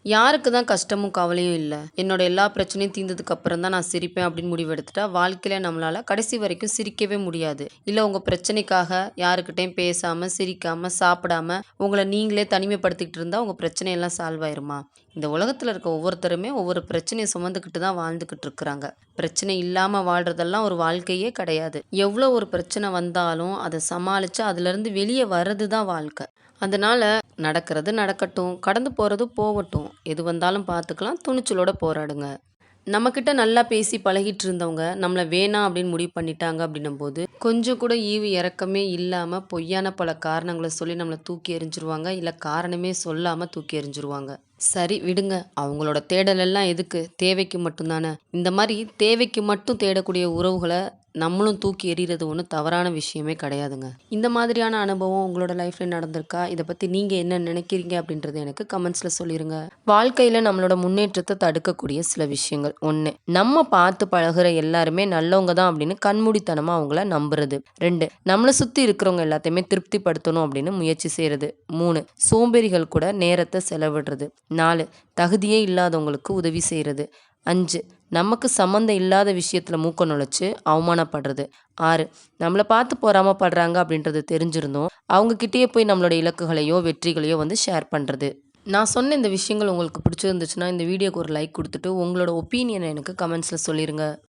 யாருக்கு தான் கஷ்டமும் கவலையும் இல்ல? என்னோட எல்லா பிரச்சனையும் தீர்ந்ததுக்கு அப்புறம் தான் நான் சிரிப்பேன் அப்படின்னு முடிவு எடுத்துட்டா, வாழ்க்கையில நம்மளால கடைசி வரைக்கும் சிரிக்கவே முடியாது. இல்ல உங்க பிரச்சனைக்காக யாருக்கிட்டயும் பேசாம, சிரிக்காம, சாப்பிடாம உங்கள நீங்களே தனிமைப்படுத்திக்கிட்டு இருந்தா உங்க பிரச்சனை எல்லாம் சால்வ் ஆயிருமா? இந்த உலகத்துல இருக்க ஒவ்வொருத்தருமே ஒவ்வொரு பிரச்சனைய சுமந்துக்கிட்டு தான் வாழ்ந்துகிட்டு இருக்கிறாங்க. பிரச்சனை இல்லாம வாழ்றதெல்லாம் ஒரு வாழ்க்கையே கிடையாது. எவ்வளோ ஒரு பிரச்சனை வந்தாலும் அத சமாளிச்சு அதுலருந்து வெளிய வர்றது தான் வாழ்க்கை. அதனால நடக்கிறது நடக்கட்டும், கடந்து போறது போகட்டும். எது வந்தாலும் பார்த்துக்கலாம். துணிச்சலோட போராடுங்க. நம்மக்கிட்ட நல்லா பேசி பழகிட்டு இருந்தவங்க, நம்மள வேணாம் அப்படின்னு முடிவு பண்ணிட்டாங்க அப்படின்னும்போது, கொஞ்சம் கூட ஈவு இரக்கமே இல்லாம பொய்யான பல காரணங்கள சொல்லி நம்மள தூக்கி எறிஞ்சிருவாங்க. இல்ல காரணமே சொல்லாம தூக்கி எறிஞ்சிருவாங்க. சரி விடுங்க. அவங்களோட தேடல் எல்லாம் எதுக்கு? தேவைக்கு மட்டும் தான. இந்த மாரி தேவைக்கு மட்டும் தேடக்கூடிய உறவுகள நம்மளும் தூக்கி எறிறது ஒண்ணும் தவறான விஷயமே கிடையாதுங்க. இந்த மாதிரியான அனுபவம் உங்களோட லைஃப்ல நடந்திருக்கா? இத பத்தி நீங்க என்ன நினைக்கிறீங்க? அப்படின்றத எனக்கு கமெண்ட்ஸ்ல சொல்லிருங்க. வாழ்க்கையில நம்மளோட முன்னேற்றத்த தடுக்கக்கூடிய சில விஷயங்கள். 1. நம்ம பார்த்து பழகுற எல்லாருமே நல்லவங்க தான் அப்படின்னு கண்மூடித்தனமா அவங்கள நம்புறது. 2. நம்மள சுத்தி இருக்கிறவங்க எல்லாத்தையுமே திருப்திப்படுத்தணும் அப்படின்னு முயற்சி செய்றது. 3. சோம்பேறிகள் கூட நேரத்த செலவிடுறது. 4. தகுதியே இல்லாதவங்களுக்கு உதவி செய்றது. 5. நமக்கு சம்மந்தம் இல்லாத விஷயத்துல மூக்க நுழைச்சு அவமானப்படுறது. 6. நம்மள பார்த்து பொறாமப்படுறாங்க அப்படின்றது தெரிஞ்சிருந்தும், அவங்க கிட்டயே போய் நம்மளோட இலக்குகளையோ, வெற்றிகளையோ வந்து ஷேர் பண்றது. நான் சொன்ன இந்த விஷயங்கள் உங்களுக்கு பிடிச்சிருந்துச்சுன்னா, இந்த வீடியோக்கு ஒரு லைக் குடுத்துட்டு, உங்களோட ஒப்பீனியன எனக்கு கமெண்ட்ஸ்ல சொல்லிருங்க.